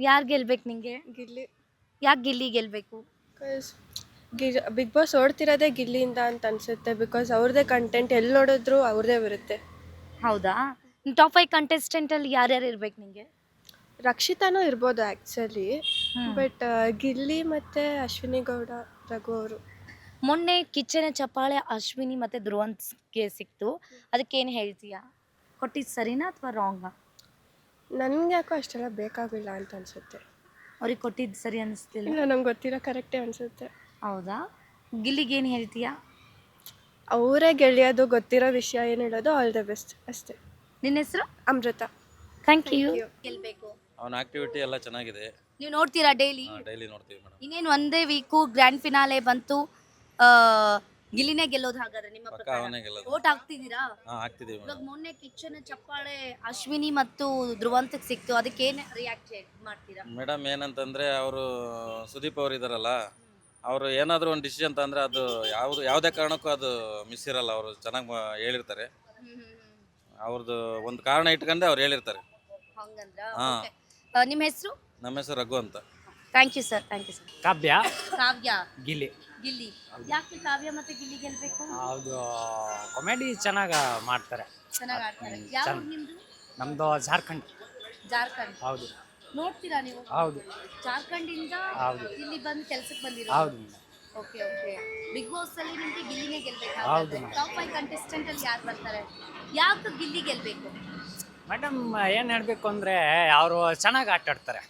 ಯಾರು ಗೆಲ್ಬೇಕು ನಿಂಗೆ? ಗಿಲ್ಲಿ. ಯಾಕೆ ಗಿಲ್ಲಿ ಗೆಲ್ಬೇಕು? ಬಿಕಾಸ್ ಬಿಗ್ ಬಾಸ್ ಓಡ್ತಿರೋದೇ ಗಿಲ್ಲಿಯಿಂದ ಅಂತ ಅನ್ಸುತ್ತೆ. ಬಿಕಾಸ್ ಅವ್ರದ್ದೇ ಕಂಟೆಂಟ್ ಎಲ್ಲಿ ನೋಡಿದ್ರು ಅವ್ರದ್ದೇ ಬರುತ್ತೆ. ಹೌದಾ? ಟಾಪ್ 5 ಕಂಟೆಸ್ಟೆಂಟ್ ಅಲ್ಲಿ ಯಾರ್ಯಾರು ಇರ್ಬೇಕು ನಿಂಗೆ? ರಕ್ಷಿತಾನೂ ಇರ್ಬೋದು ಆ್ಯಕ್ಚುಲಿ. ಹ್ಮ್. ಬಟ್ ಗಿಲ್ಲಿ ಮತ್ತು ಅಶ್ವಿನಿ ಗೌಡ, ರಘು ಅವರು. ಮೊನ್ನೆ ಕಿಚ್ಚನ ಚಪ್ಪಾಳೆ ಅಶ್ವಿನಿ ಮತ್ತೆ ಧ್ರುವಂತ್ಗೆ ಸಿಕ್ತು. ಅದಕ್ಕೇನು ಹೇಳ್ತೀಯಾ? ಕೊಟ್ಟಿದ್ದು ಸರಿನಾ ಅಥವಾ ರಾಂಗಾ? ನನಗೆ ಯಾಕೋ ಅಷ್ಟೆಲ್ಲ ಬೇಕಾಗಿಲ್ಲ ಅಂತ ಅನಿಸುತ್ತೆ. ಅವ್ರಿಗೆ ಕೊಟ್ಟಿದ್ದು ಸರಿ ಅನಿಸ್ತಿಲ್ಲ? ಇಲ್ಲ, ನಂಗೆ ಗೊತ್ತಿರೋ ಕರೆಕ್ಟೇ ಅನಿಸುತ್ತೆ. ಹೌದಾ? ಗಿಲ್ಲಿಗೇನು ಹೇಳ್ತೀಯಾ? ಅವರೇ ಗೆಳೆಯೋದು, ಗೊತ್ತಿರೋ ವಿಷಯ ಏನು ಹೇಳೋದು, ಆಲ್ ದ ಬೆಸ್ಟ್ ಅಷ್ಟೇ. ನಿನ್ನ ಹೆಸರು? Amrita. Thank you. Thank you. ಗೆಲ್ಬೇಕು. ಅವನ ಆಕ್ಟಿವಿಟಿ ಎಲ್ಲ ಚೆನ್ನಾಗಿದೆ. ನೀವು ನೋಡ್ತೀರಾ ಡೈಲಿ? ಡೈಲಿ ನೋಡ್ತೀವಿ ಮೇಡಮ್. ಇನ್ನೇನು ಒಂದೇ ವೀಕು ಗ್ರ್ಯಾಂಡ್ ಫಿನಾಲೆ ಬಂತು. ಆ, ಗಿಲ್ಲಿನೇ ಗೆಲ್ಲೋದು ಹಾಗಾದ್ರೆ ನಿಮ್ಮ ಪಕ್ಕ ಪ್ರಕಾರ? ಅವನೇ ಗೆಲ್ಲೋದು. ವೋಟ್ ಹಾಕ್ತಿದ್ದೀರಾ? ಹಾಕ್ತಿದೀವಿ ಇವಾಗ ಮೇಡಮ್. ಮೊನ್ನೆ ಕಿಚ್ಚನ ಚಪ್ಪಾಳೆ ಅಶ್ವಿನಿ ಮತ್ತು ಧ್ರುವಂತಕ್ಕೆ ಸಿಕ್ತು. ಅದಕ್ಕೇನು ರಿಯಾಕ್ಟ್ ಮಾಡ್ತೀರಾ? ಮೇಡಮ್ ಏನಂತಂದ್ರೆ ಅವರು ಸುದೀಪ್ ಅವರು ಇದಾರಲ್ಲ, ಅವರು ಏನಾದರೂ ಒಂದು ಡಿಸಿಷನ್ ತಂದ್ರೆ ಅದು ಯಾವುದೇ ಕಾರಣಕ್ಕೂ ಅದು ಮಿಸ್ ಇರಲ್ಲ. ಅವರು ಚೆನ್ನಾಗಿ ಹೇಳಿರ್ತಾರೆ. ಅವ್ರದ್ದು ಒಂದು ಕಾರಣ ಇಟ್ಕೊಂಡೆ ಅವ್ರು ಹೇಳಿರ್ತಾರೆ. ಹಂಗಂದ್ರ? ಹಾ. Okay. ನಿಮ್ಮ ಹೆಸರು? ನಮ್ಮ ಹೆಸರು ರಘು ಅಂತ. Thank you sir. Thank you sir. Kavya Kavya Gilli. Gilli. ಯಾಕೆ ಕಾವ್ಯ ಮತ್ತೆ ಗಿಲ್ಲಿ ಗೆಲ್ಬೇಕು? ಅದು ಕಾಮಿಡಿ ಚೆನ್ನಾಗಿ ಮಾಡ್ತಾರೆ. ಚೆನ್ನಾಗಿ ಆಡ್ತಾರೆ. ಯಾವ ಊರು ನಿಮ್ದು? ನಮ್ಮದು ಜಾರ್ಖಂಡ್. ಜಾರ್ಖಂಡ್. ಹೌದು ನೋಡ್ತೀರಾ ನೀವು? ಹೌದು ಜಾರ್ಖಂಡ್ ಇಂದ ಹೌದು. ಇಲ್ಲಿ ಬಂದು ಕೆಲಸಕ್ಕೆ ಬಂದಿರೋ? ಹೌದು madam. Okay okay. Bigg Boss ಅಲ್ಲಿ ನಿಮಗೆ ಗಿಲ್ಲಿನೇ ಗೆಲ್ಬೇಕು. ಹೌದು ಮೇಡಮ್. ಟಾಪ್ 5 ಕಂಟೆಸ್ಟೆಂಟ್ ಅಲ್ಲಿ ಯಾರು ಬರ್ತಾರೆ? ಯಾಕೆ ಗಿಲ್ಲಿ ಗೆಲ್ಬೇಕು? ಮೇಡಮ್ ಏನು ಹೇಳಬೇಕು ಅಂದರೆ ಅವರು ಚೆನ್ನಾಗಿ ಆಟ ಆಡ್ತಾರೆ.